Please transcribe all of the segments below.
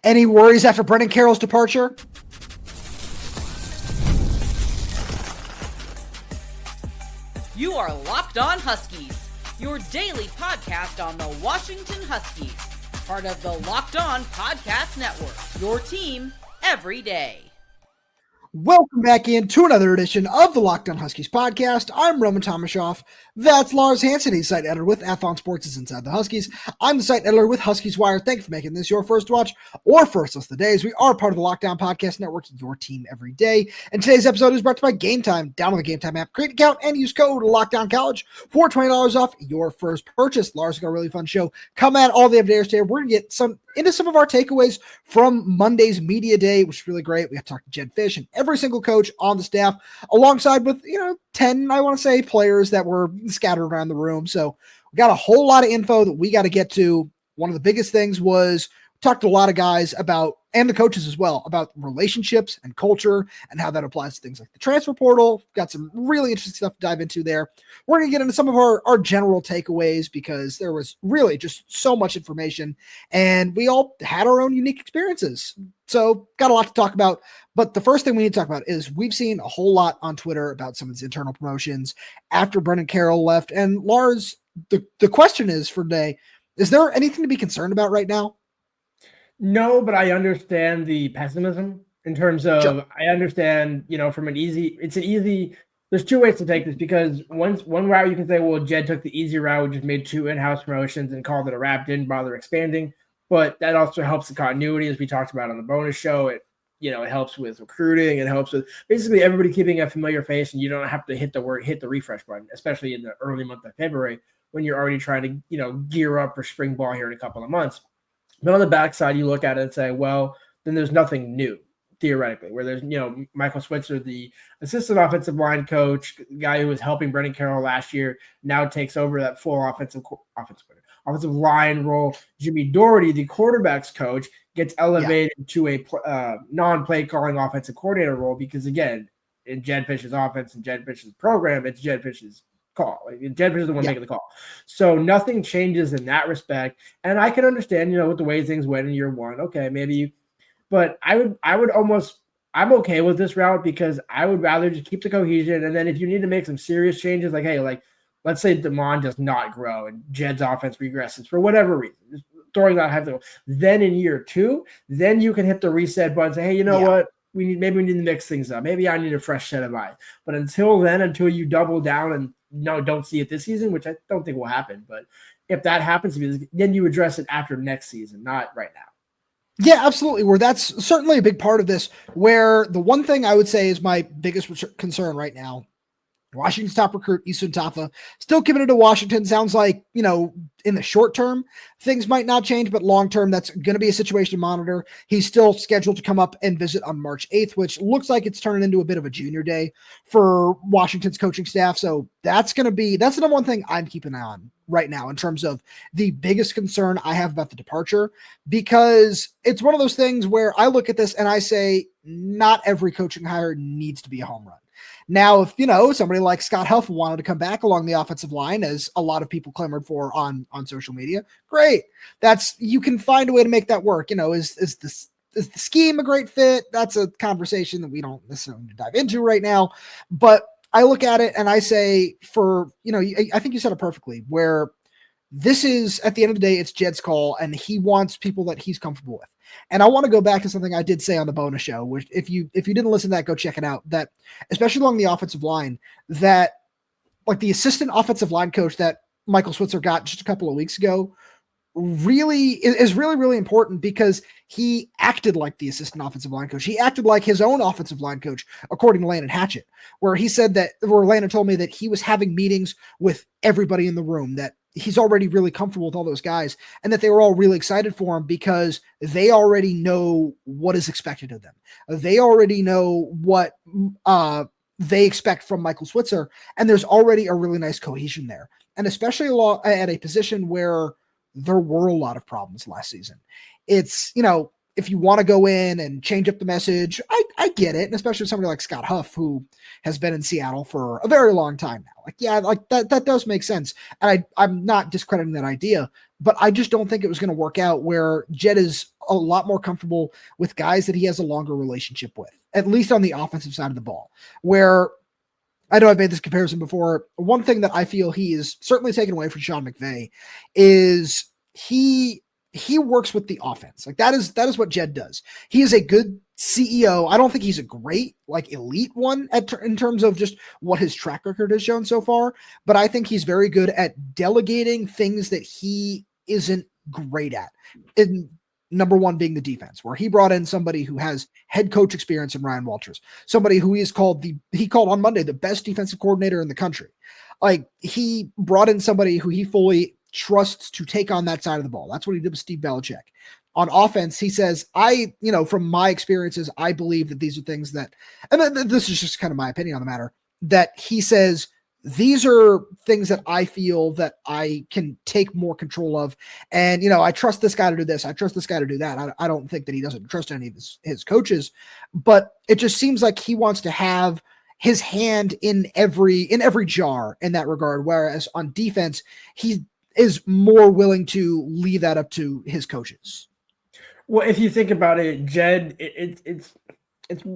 Any worries after Brennan Carroll's departure? You are Locked On Huskies, your daily podcast on the Washington Huskies, part of the Locked On Podcast Network, your team every day. Welcome back into another edition of the Locked On Huskies podcast. I'm Roman Tomashoff. That's Lars Hanson. He's site editor with Athlon Sports' Inside the Huskies. I'm the site editor with Huskies Wire. Thank you for making this your first watch or first list of the days. We are part of the Locked On Podcast Network, your team every day. And today's episode is brought to you by Game Time. Download the Game Time app, create an account, and use code LOCKDOWNCollege for $20 off your first purchase. Lars, got a really fun show. Come at all the updaters today. We're going to get into some of our takeaways from Monday's media day, which is really great. We got to talk to Jedd Fisch and every single coach on the staff, alongside with 10, I want to say, players that were scattered around the room. So we got a whole lot of info that we got to get to. One of the biggest things was talked to a lot of guys about, and the coaches as well, about relationships and culture and how that applies to things like the transfer portal. Got some really interesting stuff to dive into there. We're going to get into some of our general takeaways because there was really just so much information and we all had our own unique experiences. So got a lot to talk about. But the first thing we need to talk about is we've seen a whole lot on Twitter about some of these internal promotions after Brennan Carroll left. And Lars, the question is for today, is there anything to be concerned about right now? No, but I understand the pessimism in terms of, sure. I understand, there's two ways to take this, because one route you can say, well, Jedd took the easy route, just made 2 in-house promotions and called it a wrap, didn't bother expanding. But that also helps the continuity, as we talked about on the bonus show. It helps with recruiting. It helps with basically everybody keeping a familiar face, and you don't have to hit the refresh button, especially in the early month of February when you're already trying to, gear up for spring ball here in a couple of months. But on the backside, you look at it and say, well, then there's nothing new, theoretically, where there's, Michael Switzer, the assistant offensive line coach, guy who was helping Brennan Carroll last year, now takes over that full offensive line role. Jimmie Dougherty, the quarterback's coach, gets elevated to a non-play calling offensive coordinator role because, again, in Jedd Fisch's offense and Jedd Fisch's program, it's Jedd Fisch's call. Jedd Fisch is the one making the call. So nothing changes in that respect. And I can understand, with the way things went in year one. Okay, but I'm okay with this route because I would rather just keep the cohesion. And then if you need to make some serious changes, let's say Damon does not grow and Jedd's offense regresses for whatever reason, just throwing that hypothetical. Then in year 2, then you can hit the reset button and say, hey, what? We need to mix things up. Maybe I need a fresh set of eyes. But until then, until you double down and don't see it this season, which I don't think will happen. But if that happens, then you address it after next season, not right now. Yeah, absolutely. Where that's certainly a big part of this, where the one thing I would say is my biggest concern right now, Washington's top recruit, Easton Tafa, still committed to Washington. Sounds like, in the short term, things might not change, but long term, that's going to be a situation to monitor. He's still scheduled to come up and visit on March 8th, which looks like it's turning into a bit of a junior day for Washington's coaching staff. So that's the number one thing I'm keeping an eye on right now in terms of the biggest concern I have about the departure, because it's one of those things where I look at this and I say, not every coaching hire needs to be a home run. Now, if, somebody like Scott Huff wanted to come back along the offensive line, as a lot of people clamored for on social media, great. You can find a way to make that work. Is the scheme a great fit? That's a conversation that we don't necessarily need to dive into right now. But I look at it and I say I think you said it perfectly, where this is, at the end of the day, it's Jedd's call and he wants people that he's comfortable with. And I want to go back to something I did say on the bonus show, which if you didn't listen to that, go check it out. That especially along the offensive line, that like the assistant offensive line coach that Michael Switzer got just a couple of weeks ago really is really, really important, because he acted like the assistant offensive line coach. He acted like his own offensive line coach, according to Landon Hatchett, where Landon told me that he was having meetings with everybody in the room, that he's already really comfortable with all those guys, and that they were all really excited for him because they already know what is expected of them. They already know what they expect from Michael Switzer, and there's already a really nice cohesion there. And especially at a position where there were a lot of problems last season. It's, if you want to go in and change up the message, I get it. And especially somebody like Scott Huff, who has been in Seattle for a very long time now. That does make sense. And I'm not discrediting that idea, but I just don't think it was going to work out, where Jedd is a lot more comfortable with guys that he has a longer relationship with, at least on the offensive side of the ball, where I know I've made this comparison before. One thing that I feel he is certainly taken away from Sean McVay is he works with the offense. Like that is what Jedd does. He is a good CEO. I don't think he's a great, like elite one in terms of just what his track record has shown so far, but I think he's very good at delegating things that he isn't great at. And number one being the defense, where he brought in somebody who has head coach experience in Ryan Walters, somebody who he called on Monday the best defensive coordinator in the country. Like he brought in somebody who he fully trusts to take on that side of the ball. That's what he did with Steve Belichick. On offense, he says, from my experiences, I believe that these are things that, and this is just kind of my opinion on the matter, that he says, these are things that I feel that I can take more control of. And, I trust this guy to do this. I trust this guy to do that. I don't think that he doesn't trust any of his coaches, but it just seems like he wants to have his hand in every jar in that regard. Whereas on defense, he is more willing to leave that up to his coaches. Well, if you think about it, Jedd, it's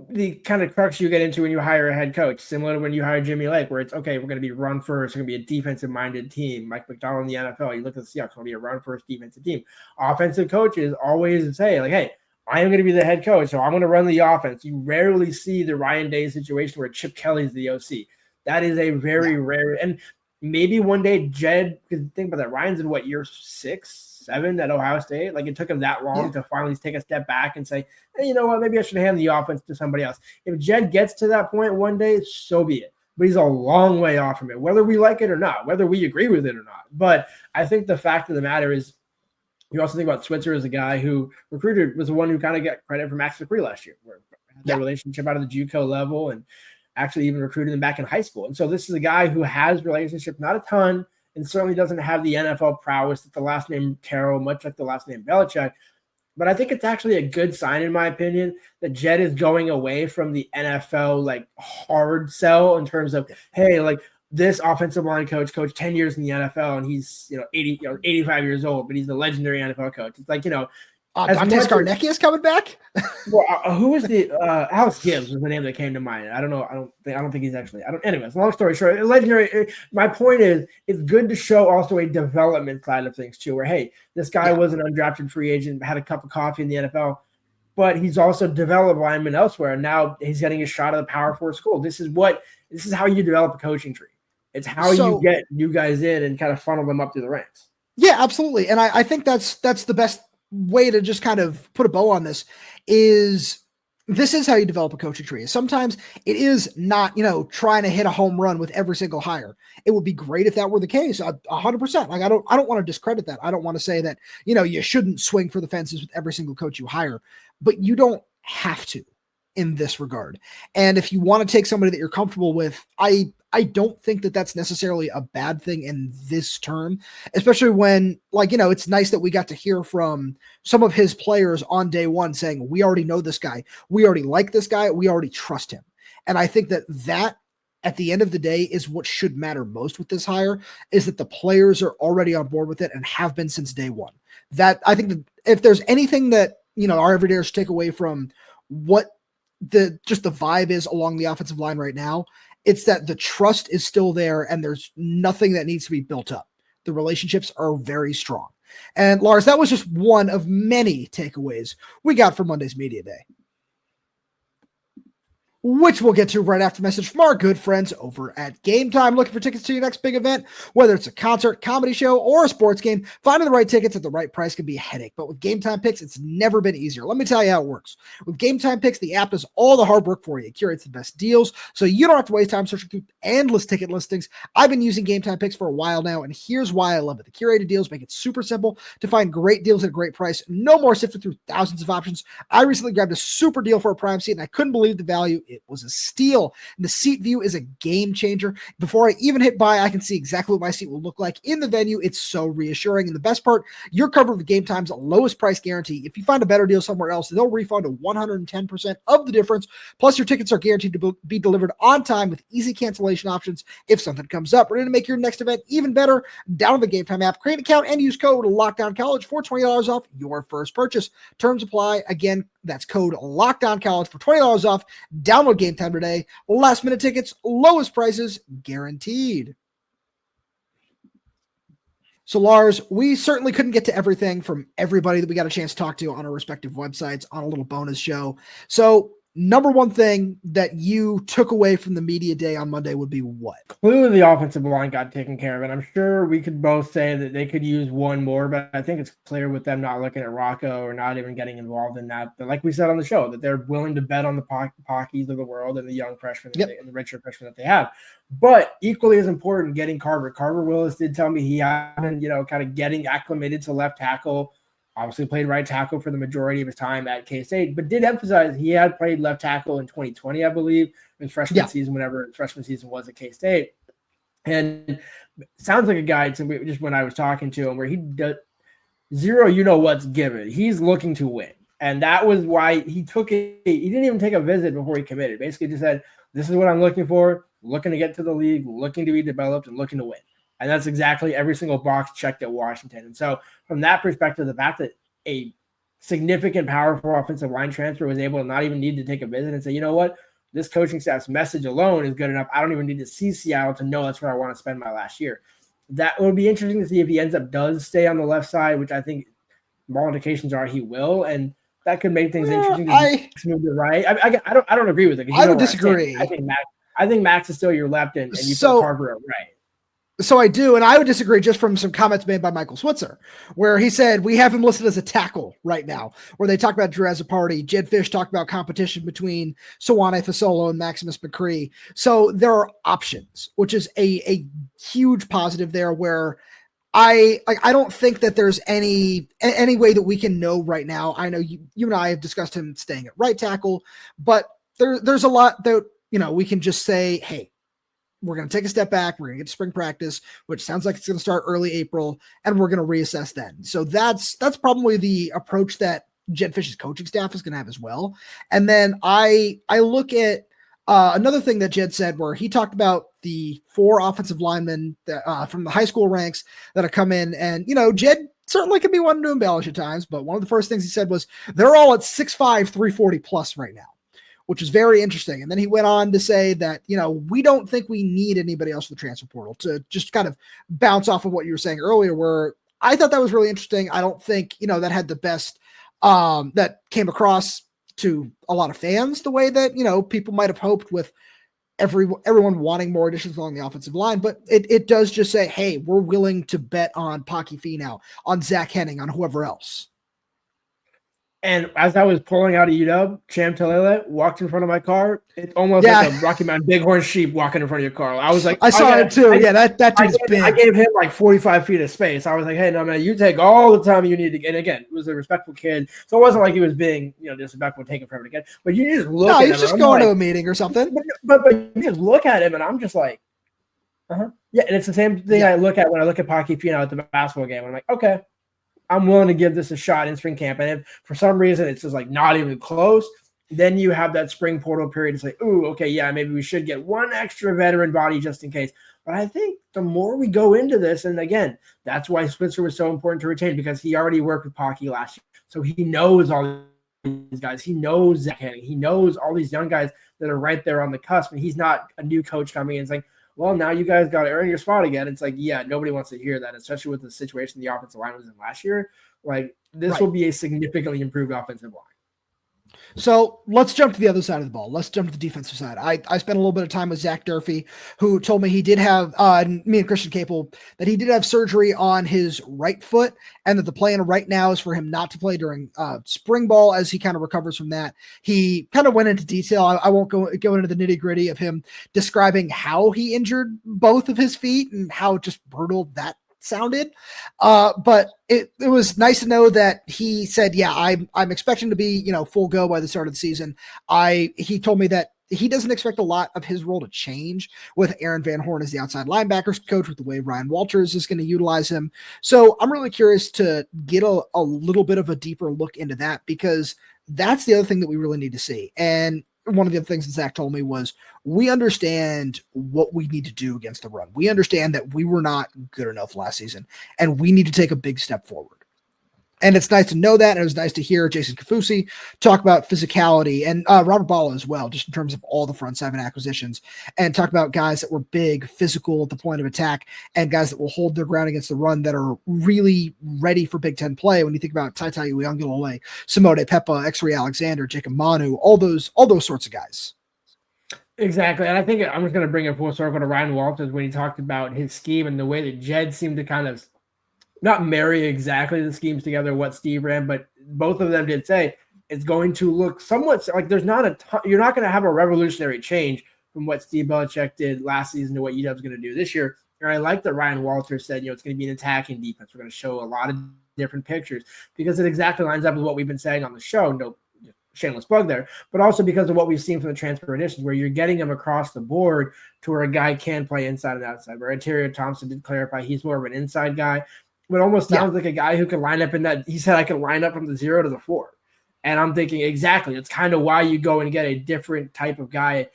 the kind of crux you get into when you hire a head coach, similar to when you hire Jimmy Lake, where it's, okay, we're going to be run first. We're going to be a defensive-minded team. Mike McDonald in the NFL, you look at the Seahawks, going to be a run-first defensive team. Offensive coaches always say, like, hey, I am going to be the head coach, so I'm going to run the offense. You rarely see the Ryan Day situation where Chip Kelly's the OC. That is a very rare – and maybe one day Jedd – because think about that, Ryan's in, year 6? 7 at Ohio State. Like it took him that long to finally take a step back and say, hey, you know what, maybe I should hand the offense to somebody else. If Jedd gets to that point one day, so be it. But he's a long way off from it, whether we like it or not, whether we agree with it or not. But I think the fact of the matter is, you also think about Switzer as a guy who was the one who kind of got credit for Max McCree last year, where had that relationship out of the JUCO level and actually even recruited him back in high school. And so this is a guy who has relationship, not a ton, and certainly doesn't have the NFL prowess that the last name Carroll, much like the last name Belichick. But I think it's actually a good sign, in my opinion, that Jedd is going away from the NFL hard sell in terms of, hey, this offensive line coach 10 years in the NFL, and he's 85 years old, but he's the legendary NFL coach. It's Dante Scarnecchia is coming back. Well, who was the Alex Gibbs was the name that came to mind. I don't know. I don't think he's actually. Anyways, long story short, legendary. My point is, it's good to show also a development side of things too. Where hey, this guy was an undrafted free agent, had a cup of coffee in the NFL, but he's also developed linemen elsewhere. And now he's getting a shot at a Power 4 school. This is how you develop a coaching tree. It's how you get new guys in and kind of funnel them up through the ranks. Yeah, absolutely. And I think that's the best way to just kind of put a bow on this is how you develop a coaching tree. Sometimes it is not, trying to hit a home run with every single hire. It would be great if that were the case, 100%. I don't want to discredit that. I don't want to say that, you shouldn't swing for the fences with every single coach you hire, but you don't have to in this regard. And if you want to take somebody that you're comfortable with, I don't think that that's necessarily a bad thing in this term, especially when, it's nice that we got to hear from some of his players on day one saying, we already know this guy. We already like this guy. We already trust him. And I think that at the end of the day is what should matter most with this hire, is that the players are already on board with it and have been since day one. That I think that if there's anything that, our everydayers should take away from what the vibe is along the offensive line right now, it's that the trust is still there and there's nothing that needs to be built up. The relationships are very strong. And Lars, that was just one of many takeaways we got from Monday's Media Day, which we'll get to right after message from our good friends over at Game Time. Looking for tickets to your next big event, whether it's a concert, comedy show, or a sports game, finding the right tickets at the right price can be a headache. But with Game Time Picks, it's never been easier. Let me tell you how it works. With Game Time Picks, the app does all the hard work for you. It curates the best deals, so you don't have to waste time searching through endless ticket listings. I've been using Game Time Picks for a while now, and here's why I love it. The curated deals make it super simple to find great deals at a great price. No more sifting through thousands of options. I recently grabbed a super deal for a prime seat, and I couldn't believe the value it was a steal. And the seat view is a game changer. Before I even hit buy, I can see exactly what my seat will look like in the venue. It's so reassuring. And the best part, you're covered with Game Time's lowest price guarantee. If you find a better deal somewhere else, they'll refund 110% of the difference. Plus, your tickets are guaranteed to be delivered on time with easy cancellation options if something comes up. We're going to make your next event even better. Download the Game Time app, create an account, and use code LOCKDOWNCollege for $20 off your first purchase. Terms apply. Again, that's code LOCKDOWNCollege for $20 off. Download Game Time today. Last minute tickets, lowest prices guaranteed. So, Lars, we certainly couldn't get to everything from everybody that we got a chance to talk to on our respective websites on a little bonus show. So, number one thing that you took away from the media day on Monday would be what? Clearly, the offensive line got taken care of, and I'm sure we could both say that they could use one more, but I think it's clear with them not looking at Rocco or not even getting involved in that. But like we said on the show, that they're willing to bet on the Pockies of the world and the young freshmen and the redshirt freshmen that they have. But equally as important, getting Carver Willis did tell me he had been, kind of getting acclimated to left tackle. Obviously played right tackle for the majority of his time at K-State, but did emphasize he had played left tackle in 2020, I believe, in freshman season, whenever freshman season was at K-State. And sounds like a guy, just when I was talking to him, where he does zero what's given. He's looking to win. And that was why he took it. He didn't even take a visit before he committed. Basically just said, this is what I'm looking for, looking to get to the league, looking to be developed, and looking to win. And that's exactly every single box checked at Washington. And so from that perspective, the fact that a significant, powerful offensive line transfer was able to not even need to take a visit and say, you know what, this coaching staff's message alone is good enough. I don't even need to see Seattle to know that's where I want to spend my last year. That will be interesting to see if he does stay on the left side, which I think all indications are he will. And that could make things interesting to move to right. I don't agree with it. I would disagree. I think Max is still your left and you put Carver at right. So I do, and I would disagree just from some comments made by Michael Switzer, where he said we have him listed as a tackle right now, where they talk about Drew as a party. Jedd Fisch talked about competition between Sawane Fasolo and Maximus McCree. So there are options, which is a huge positive there, where I don't think that there's any way that we can know right now. I know you and I have discussed him staying at right tackle, but there's a lot that, we can just say, hey, we're going to take a step back. We're going to get to spring practice, which sounds like it's going to start early April, and we're going to reassess then. So that's probably the approach that Jedd Fisch's coaching staff is going to have as well. And then I look at another thing that Jedd said, where he talked about the 4 offensive linemen that, from the high school ranks that have come in, and Jedd certainly can be one to embellish at times, but one of the first things he said was they're all at 6'5", 340 plus right now, which is very interesting. And then he went on to say that, we don't think we need anybody else for the transfer portal, to just kind of bounce off of what you were saying earlier, where I thought that was really interesting. I don't think, that had the best, that came across to a lot of fans the way that, people might have hoped, with everyone wanting more additions along the offensive line. But it does just say, hey, we're willing to bet on Paki Finau, on Zach Henning, on whoever else. And as I was pulling out of UW, Cham Talele walked in front of my car. It's almost like a Rocky Mountain Bighorn sheep walking in front of your car. I was like, I saw it too. That dude's big. I gave him like 45 feet of space. I was like, hey, no, man, you take all the time you need to get. And again, it was a respectful kid. So it wasn't like he was being, disrespectful, taking forever to get. But you just look at him. No, he's just going to a meeting or something. But you just look at him, and I'm just like, yeah. And it's the same thing I look at when I look at Paki Finau at the basketball game. I'm like, okay, I'm willing to give this a shot in spring camp. And if for some reason it's just like not even close, then you have that spring portal period to say, ooh, okay, yeah, maybe we should get one extra veteran body just in case. But I think the more we go into this, and again, that's why Switzer was so important to retain, because he already worked with Paki last year. So he knows all these guys. He knows Zach Henning. He knows all these young guys that are right there on the cusp. And he's not a new coach coming in and saying, well, now you guys got to earn your spot again. It's like, yeah, nobody wants to hear that, especially with the situation the offensive line was in last year. Like, this will be a significantly improved offensive line. So let's jump to the other side of the ball. Let's jump to the defensive side. I spent a little bit of time with Zach Durfee, who told me he did have, me and Christian Capel, that he did have surgery on his right foot, and that the plan right now is for him not to play during spring ball as he kind of recovers from that. He kind of went into detail. I won't go into the nitty gritty of him describing how he injured both of his feet and how just brutal that sounded. But it was nice to know that he said, yeah, I'm expecting to be, full go by the start of the season. He told me that he doesn't expect a lot of his role to change with Aaron Van Horn as the outside linebackers coach, with the way Ryan Walters is going to utilize him. So I'm really curious to get a little bit of a deeper look into that, because that's the other thing that we really need to see. And one of the other things that Zach told me was, we understand what we need to do against the run. We understand that we were not good enough last season, and we need to take a big step forward. And it's nice to know that. And it was nice to hear Jason Kafusi talk about physicality, and Robert Balla as well, just in terms of all the front seven acquisitions, and talk about guys that were big, physical at the point of attack, and guys that will hold their ground against the run, that are really ready for Big Ten play. When you think about Taitai Uiagalelei, Simone Pepa, X-Ray Alexander, Jacob Manu, all those sorts of guys. Exactly. And I think I'm just going to bring it full circle to Ryan Walters when he talked about his scheme and the way that Jedd seemed to kind of not marry exactly the schemes together, what Steve ran, but both of them did say it's going to look somewhat like there's not a ton, you're not going to have a revolutionary change from what Steve Belichick did last season to what UW's going to do this year. And I like that Ryan Walters said, it's going to be an attacking defense. We're going to show a lot of different pictures, because it exactly lines up with what we've been saying on the show. No shameless plug there, but also because of what we've seen from the transfer additions, where you're getting them across the board to where a guy can play inside and outside. Where Ontario Thompson did clarify he's more of an inside guy, but almost sounds like a guy who can line up in that. He said, I can line up from the 0 to the 4. And I'm thinking, exactly. It's kind of why you go and get a different type of guy,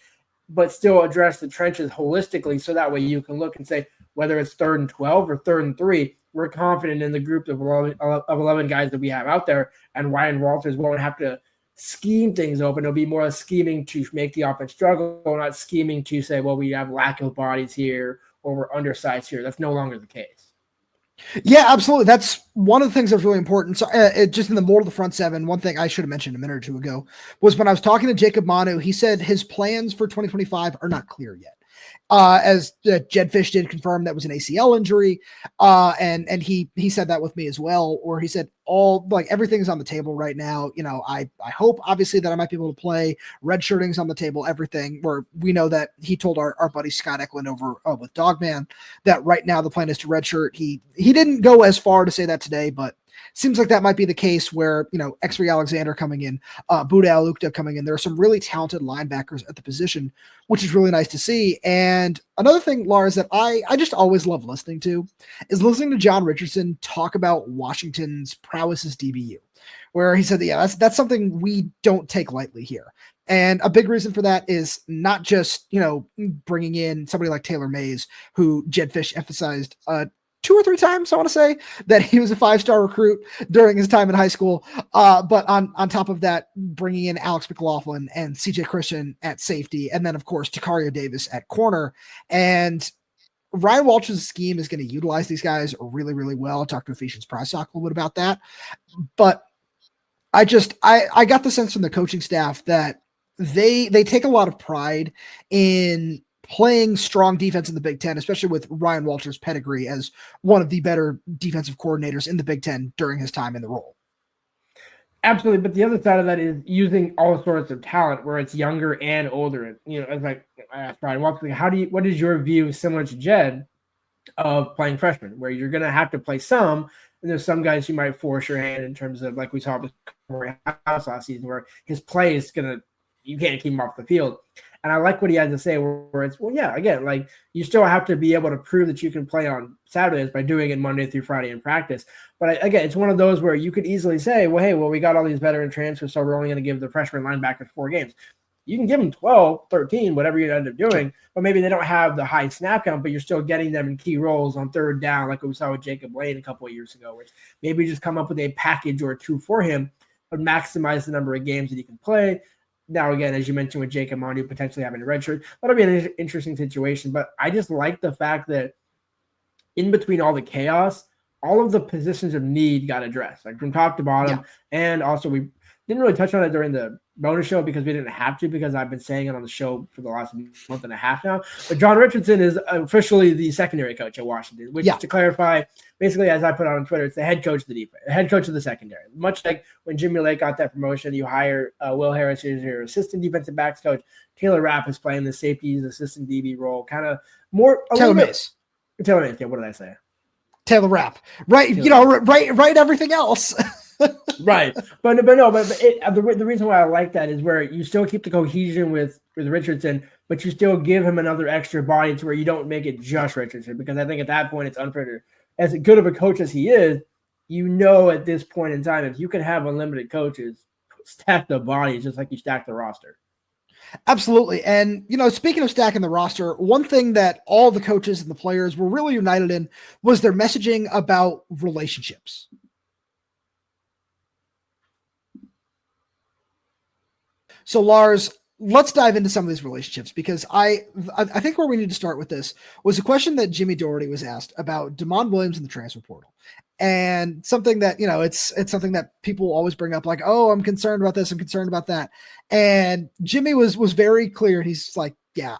but still address the trenches holistically. So that way you can look and say, whether it's 3rd and 12 or 3rd and 3, we're confident in the group of 11 guys that we have out there. And Ryan Walters won't have to scheme things open. It'll be more scheming to make the offense struggle, not scheming to say, well, we have lack of bodies here or we're undersized here. That's no longer the case. Yeah, absolutely. That's one of the things that's really important. So just in the more of the front seven, one thing I should have mentioned a minute or two ago was when I was talking to Jacob Manu, he said his plans for 2025 are not clear yet. As Jedd Fisch did confirm, that was an ACL injury. And he said that with me as well, or he said everything's on the table right now. I hope obviously that I might be able to play. Redshirting's on the table, everything, where we know that he told our buddy Scott Eklund over with Dogman that right now the plan is to redshirt. He didn't go as far to say that today, but seems like that might be the case where, X-Ray Alexander coming in, Buda Alukta coming in. There are some really talented linebackers at the position, which is really nice to see. And another thing, Lars, that I just always love listening to is listening to John Richardson talk about Washington's prowess as DBU, where he said, yeah, that's something we don't take lightly here. And a big reason for that is not just, bringing in somebody like Taylor Mays, who Jedd Fisch emphasized 2 or 3 times, I want to say, that he was a 5-star recruit during his time in high school. But on top of that, bringing in Alex McLaughlin and CJ Christian at safety, and then, of course, Takario Davis at corner. And Ryan Walters' scheme is going to utilize these guys really, really well. I'll talk to Ephesians Price talk a little bit about that. But I got the sense from the coaching staff that they take a lot of pride in playing strong defense in the Big Ten, especially with Ryan Walters' pedigree as one of the better defensive coordinators in the Big Ten during his time in the role. Absolutely. But the other side of that is using all sorts of talent where it's younger and older. As I asked Ryan Walters, what is your view, similar to Jedd, of playing freshmen, where you're going to have to play some, and there's some guys you might force your hand in terms of, like we saw with Corey House last season, where his play is you can't keep him off the field. And I like what he had to say, where it's, again, like, you still have to be able to prove that you can play on Saturdays by doing it Monday through Friday in practice. But again, it's one of those where you could easily say, we got all these veteran transfers, so we're only going to give the freshman linebackers 4 games. You can give them 12, 13, whatever you end up doing, but maybe they don't have the high snap count, but you're still getting them in key roles on 3rd down, like we saw with Jacob Lane a couple of years ago, where maybe just come up with a package or 2 for him, but maximize the number of games that he can play. Now, again, as you mentioned with Jacob Manu potentially having a red shirt, that'll be an interesting situation. But I just like the fact that in between all the chaos, all of the positions of need got addressed, like from top to bottom. Yeah. And also, we didn't really touch on it during the bonus show because we didn't have to, because I've been saying it on the show for the last month and a half now. But John Richardson is officially the secondary coach at Washington, which, to clarify, basically, as I put on Twitter, it's the head coach of the defense, the head coach of the secondary. Much like when Jimmy Lake got that promotion, you hire Will Harris, who's your assistant defensive backs coach. Taylor Rapp is playing the safeties assistant DB role, kind of more. Taylor Mays. Taylor Mays. Yeah, what did I say? Taylor Rapp. Right. Taylor Rapp. Right. Everything else. Right. But the reason why I like that is where you still keep the cohesion with Richardson, but you still give him another extra body to where you don't make it just Richardson, because I think at that point it's unfair. As good of a coach as he is, at this point in time, if you can have unlimited coaches, stack the bodies just like you stack the roster. Absolutely. And, speaking of stacking the roster, one thing that all the coaches and the players were really united in was their messaging about relationships. So, Lars, let's dive into some of these relationships, because I think where we need to start with this was a question that Jimmie Dougherty was asked about Damon Williams in the transfer portal. And something that, it's something that people always bring up, like, oh, I'm concerned about this, I'm concerned about that. And Jimmy was very clear. And he's like, yeah,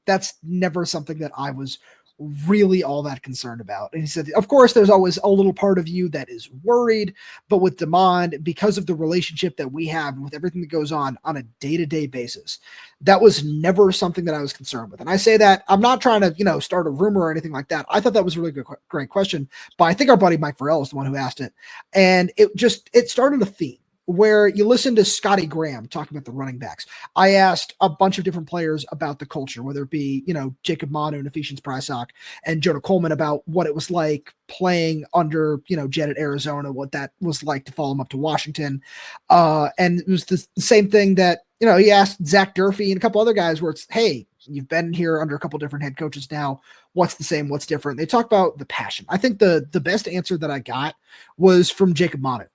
that's never something that I was really all that concerned about. And he said, of course, there's always a little part of you that is worried, but with Damon, because of the relationship that we have and with everything that goes on a day-to-day basis, that was never something that I was concerned with. And I say that, I'm not trying to, start a rumor or anything like that. I thought that was a really great question, but I think our buddy Mike Farrell is the one who asked it. And it started a theme where you listen to Scotty Graham talking about the running backs. I asked a bunch of different players about the culture, whether it be, Jacob Manu and Ephesians Prysock and Jonah Coleman, about what it was like playing under, Jedd at Arizona, what that was like to follow him up to Washington. And it was the same thing that, he asked Zach Durfee and a couple other guys where it's, hey, you've been here under a couple different head coaches now. What's the same? What's different? They talk about the passion. I think the best answer that I got was from Jacob Manu,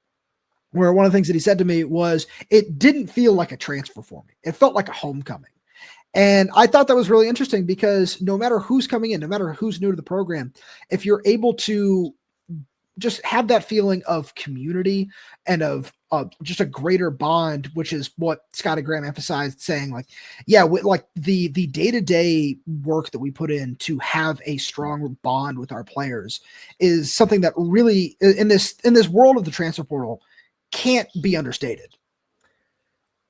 where one of the things that he said to me was, it didn't feel like a transfer for me. It felt like a homecoming. And I thought that was really interesting, because no matter who's coming in, no matter who's new to the program, if you're able to just have that feeling of community and of just a greater bond, which is what Scotty Graham emphasized, saying like, yeah, like the day-to-day work that we put in to have a strong bond with our players is something that really, in this world of the transfer portal, can't be understated.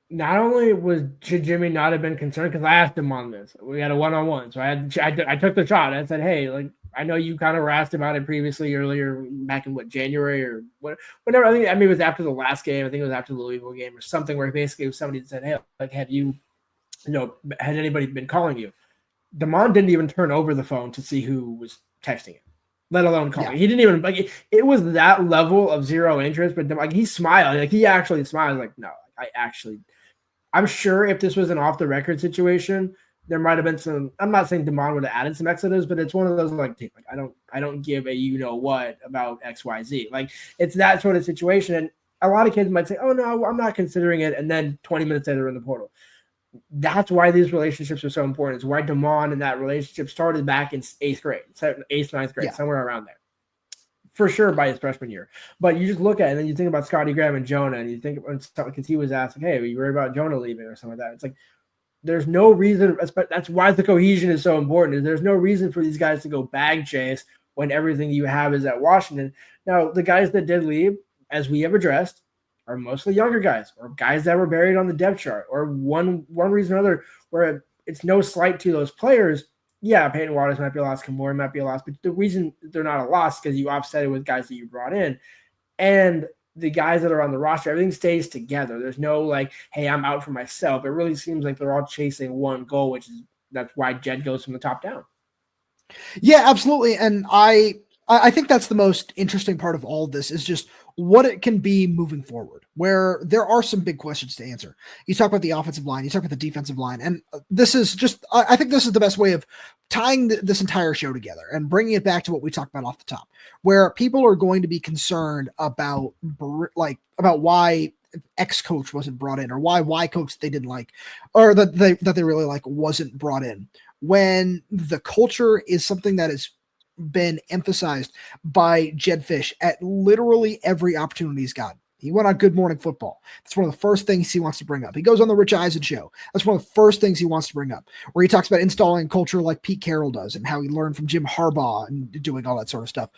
Not only should Jimmy not have been concerned, because I asked him on this. We had a one-on-one, so I took the shot. I said, hey, like, I know you kind of were asked about it previously earlier, back in January or whatever. I mean, it was after the last game. I think it was after the Louisville game or something, where basically somebody said, hey, like, have you, had anybody been calling you? Damon didn't even turn over the phone to see who was texting him, let alone calling. Yeah. He didn't even, like, it was that level of zero interest, but like, he smiled. Like, he actually smiled. Like, no, I'm sure if this was an off the record situation, there might have been some, I'm not saying Damon would have added some exodus, but it's one of those like I don't give a what about XYZ. Like, it's that sort of situation. And a lot of kids might say, oh no, I'm not considering it. And then 20 minutes later in the portal. That's why these relationships are so important. It's why Damon and that relationship started back in 8th grade, 9th grade, somewhere around there. For sure by his freshman year. But you just look at it and then you think about Scotty Graham and Jonah, and you think, because he was asked, like, hey, are you worried about Jonah leaving or something like that? It's like, there's no reason. That's why the cohesion is so important. Is there's no reason for these guys to go bag chase when everything you have is at Washington. Now, the guys that did leave, as we have addressed, are mostly younger guys or guys that were buried on the depth chart, or one reason or other, where it's no slight to those players. Yeah, Peyton Waters might be a loss, Kamori might be a loss, but the reason they're not a loss is because you offset it with guys that you brought in. And the guys that are on the roster, everything stays together. There's no like, hey, I'm out for myself. It really seems like they're all chasing one goal, that's why Jedd goes from the top down. Yeah, absolutely. And I think that's the most interesting part of all of this, is just what it can be moving forward, where there are some big questions to answer. You talk about the offensive line, you talk about the defensive line, and this is just, I think this is the best way of tying this entire show together and bringing it back to what we talked about off the top, where people are going to be concerned about why X coach wasn't brought in, or why Y coach they didn't like, or that they really like wasn't brought in, when the culture is something that is been emphasized by Jedd Fisch at literally every opportunity he's got. He went on Good Morning Football. That's one of the first things he wants to bring up. He goes on the Rich Eisen show. That's one of the first things he wants to bring up, where he talks about installing culture like Pete Carroll does, and how he learned from Jim Harbaugh and doing all that sort of stuff.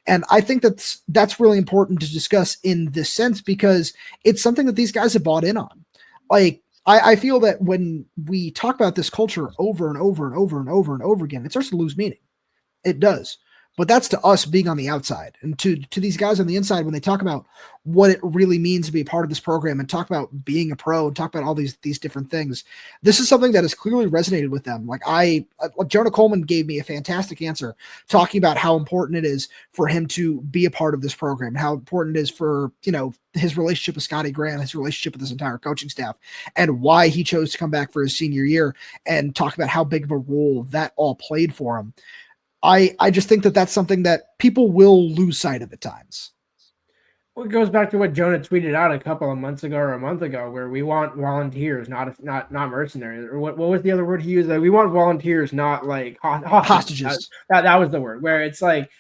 And I think that's really important to discuss in this sense, because it's something that these guys have bought in on. Like, I feel that when we talk about this culture over and over and over and over and over again, it starts to lose meaning. It does, but that's to us being on the outside. And to these guys on the inside, when they talk about what it really means to be a part of this program and talk about being a pro and talk about all these different things, this is something that has clearly resonated with them. Like Jonah Coleman gave me a fantastic answer talking about how important it is for him to be a part of this program, how important it is for, his relationship with Scotty Graham, his relationship with his entire coaching staff, and why he chose to come back for his senior year, and talk about how big of a role that all played for him. I just think that that's something that people will lose sight of at times. Well, it goes back to what Jonah tweeted out a couple of months ago or a month ago, where we want volunteers, not mercenaries. Or what was the other word he used? Like, we want volunteers, not like hostages. That was the word. Where it's like,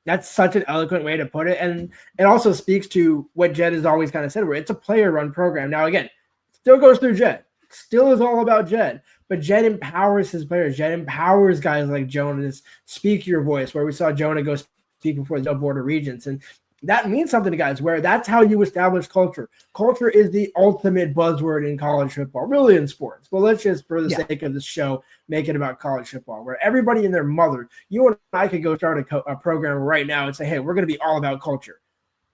that's such an eloquent way to put it, and it also speaks to what Jedd has always kind of said, where it's a player-run program. Now, again, it still goes through Jedd. It still is all about Jedd. But Jedd empowers his players. Jedd empowers guys like Jonah to speak your voice, where we saw Jonah go speak before the Board of Regents. And that means something to guys, where that's how you establish culture. Culture is the ultimate buzzword in college football, really in sports. But let's just, for the sake of this show, make it about college football, where everybody and their mother, you and I could go start a program right now and say, hey, we're going to be all about culture.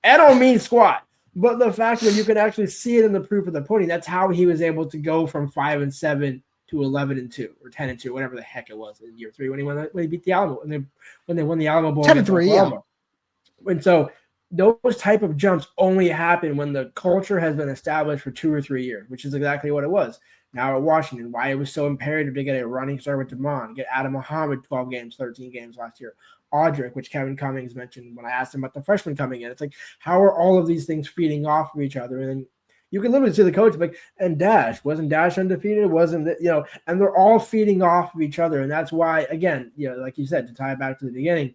I don't mean squat. But the fact that you can actually see it in the proof of the pudding, that's how he was able to go from 5-7 to 11-2 or 10-2, whatever the heck it was in year 3 when he beat the Alamo, when they won the Alamo Bowl. 10-3, yeah. And so those type of jumps only happen when the culture has been established for 2 or 3 years, which is exactly what it was. Now at Washington, why it was so imperative to get a running start with Damon, get Adam Muhammad 12 games, 13 games last year. Audric, which Kevin Cummings mentioned when I asked him about the freshman coming in. It's like, how are all of these things feeding off of each other? And then you can literally see the coach like, and Dash, wasn't Dash undefeated? Wasn't that, and they're all feeding off of each other. And that's why, again, like you said, to tie it back to the beginning,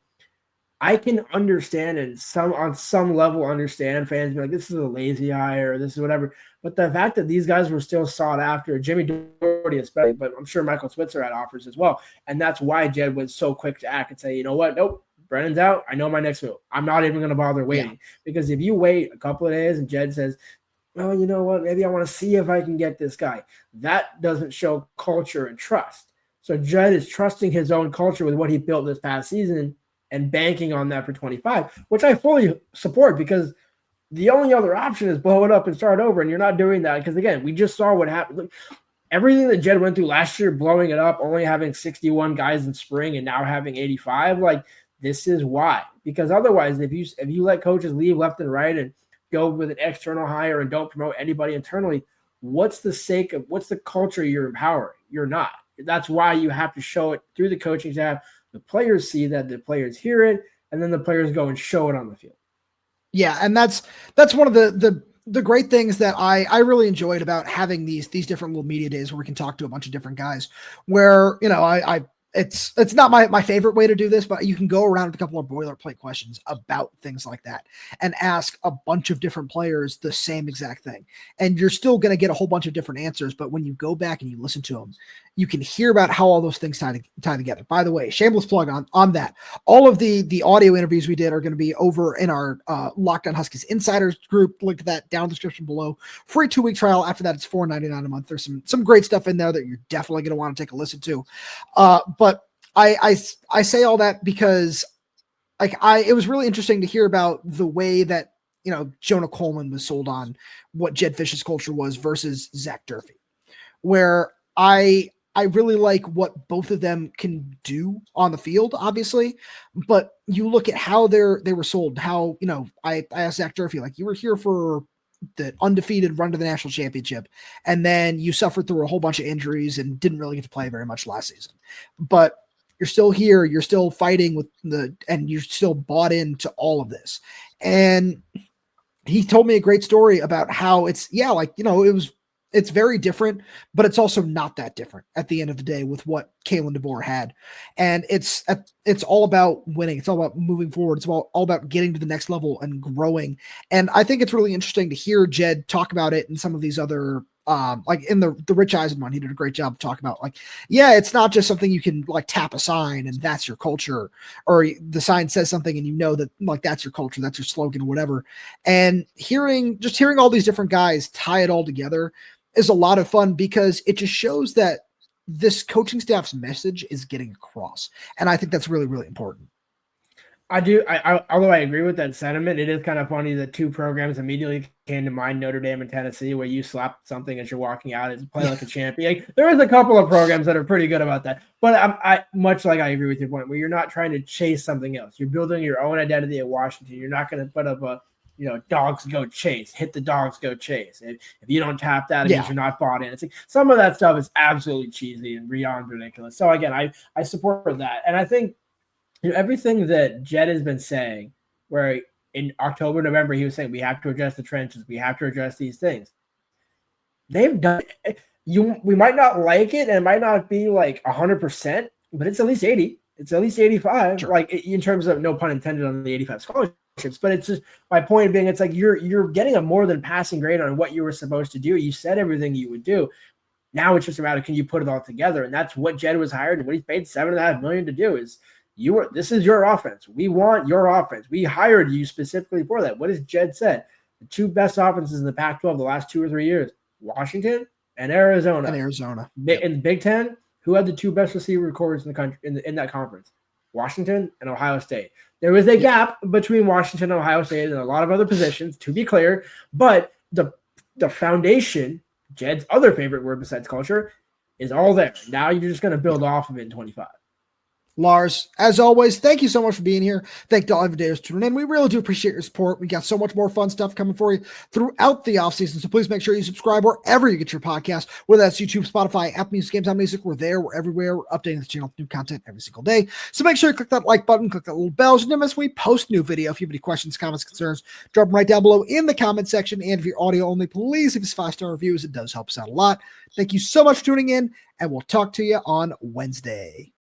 I can understand and on some level understand fans being like, this is a lazy hire or this is whatever. But the fact that these guys were still sought after, Jimmie Dougherty especially, but I'm sure Michael Switzer had offers as well. And that's why Jedd was so quick to act and say, you know what? Nope, Brennan's out. I know my next move. I'm not even going to bother waiting. Yeah. Because if you wait a couple of days and Jedd says, well, you know what? Maybe I want to see if I can get this guy. That doesn't show culture and trust. So Jedd is trusting his own culture with what he built this past season and banking on that for 25, which I fully support, because the only other option is blow it up and start over, and you're not doing that because, again, we just saw what happened. Look, everything that Jedd went through last year, blowing it up, only having 61 guys in spring and now having 85, like, this is why. Because otherwise, if you let coaches leave left and right and go with an external hire and don't promote anybody internally, what's the culture you're empowering? You're not. That's why you have to show it through the coaching staff. The players see that, the players hear it, and then the players go and show it on the field. Yeah, and that's one of the great things that I really enjoyed about having these different little media days where we can talk to a bunch of different guys. Where it's not my favorite way to do this, but you can go around with a couple of boilerplate questions about things like that and ask a bunch of different players the same exact thing, and you're still going to get a whole bunch of different answers. But when you go back and you listen to them, you can hear about how all those things tie together. By the way, shameless plug on that. All of the audio interviews we did are going to be over in our Locked On Huskies Insiders group. Link to that down in the description below. Free 2-week trial. After that, it's $4.99 a month. There's some great stuff in there that you're definitely going to want to take a listen to. But I say all that because it was really interesting to hear about the way that, Jonah Coleman was sold on what Jedd Fisch's culture was versus Zach Durfee, where I really like what both of them can do on the field, obviously, but you look at how they were sold, how, I asked Zach Durfee, like, you were here for the undefeated run to the national championship, and then you suffered through a whole bunch of injuries and didn't really get to play very much last season, but you're still here, you're still fighting and you're still bought into all of this. And he told me a great story about how it's very different, but it's also not that different at the end of the day with what Kalen DeBoer had. And it's all about winning. It's all about moving forward. It's all about getting to the next level and growing. And I think it's really interesting to hear Jedd talk about it in some of these other, like in the Rich Eisen one, he did a great job of talking about, like, yeah, it's not just something you can like tap a sign and that's your culture, or the sign says something and that like that's your culture, that's your slogan or whatever. And hearing all these different guys tie it all together is a lot of fun because it just shows that this coaching staff's message is getting across. And I think that's really, really important. I do. Although I agree with that sentiment, it is kind of funny that two programs immediately came to mind, Notre Dame and Tennessee, where you slap something as you're walking out and play like a champion. Like, there is a couple of programs that are pretty good about that. But I much like I agree with your point, where you're not trying to chase something else. You're building your own identity at Washington. You're not going to put up a, dogs go chase, hit the dogs go chase. If you don't tap that, it means you're not bought in. It's like some of that stuff is absolutely cheesy and beyond ridiculous. So again, I support that. And I think everything that Jedd has been saying, where in October, November, he was saying we have to address the trenches, we have to address these things. They've done it. We might not like it, and it might not be like 100%, but it's at least 80. It's at least 85, sure. Like in terms of, no pun intended on the 85 scholarships. But it's just, my point being, it's like you're getting a more than passing grade on what you were supposed to do. You said everything you would do. Now it's just a matter of, can you put it all together? And that's what Jedd was hired, and what he's paid $7.5 million to do is, this is your offense. We want your offense. We hired you specifically for that. What has Jedd said? The two best offenses in the Pac-12 the last 2 or 3 years, Washington and Arizona. In the Big Ten, who had the two best receiver corps in the country in that conference? Washington and Ohio State. There was a gap between Washington and Ohio State and a lot of other positions, to be clear, but the foundation, Jedd's other favorite word besides culture, is all there. Now you're just going to build off of it in 25. Lars, as always, thank you so much for being here. Thank you to all of you tuning in. We really do appreciate your support. We got so much more fun stuff coming for you throughout the offseason. So please make sure you subscribe wherever you get your podcast, whether that's YouTube, Spotify, Apple Music, Game Time Music. We're there. We're everywhere. We're updating the channel with new content every single day. So make sure you click that like button, click that little bell, so you don't miss when we post new video. If you have any questions, comments, concerns, drop them right down below in the comment section. And if you're audio only, please leave us 5-star reviews. It does help us out a lot. Thank you so much for tuning in, and we'll talk to you on Wednesday.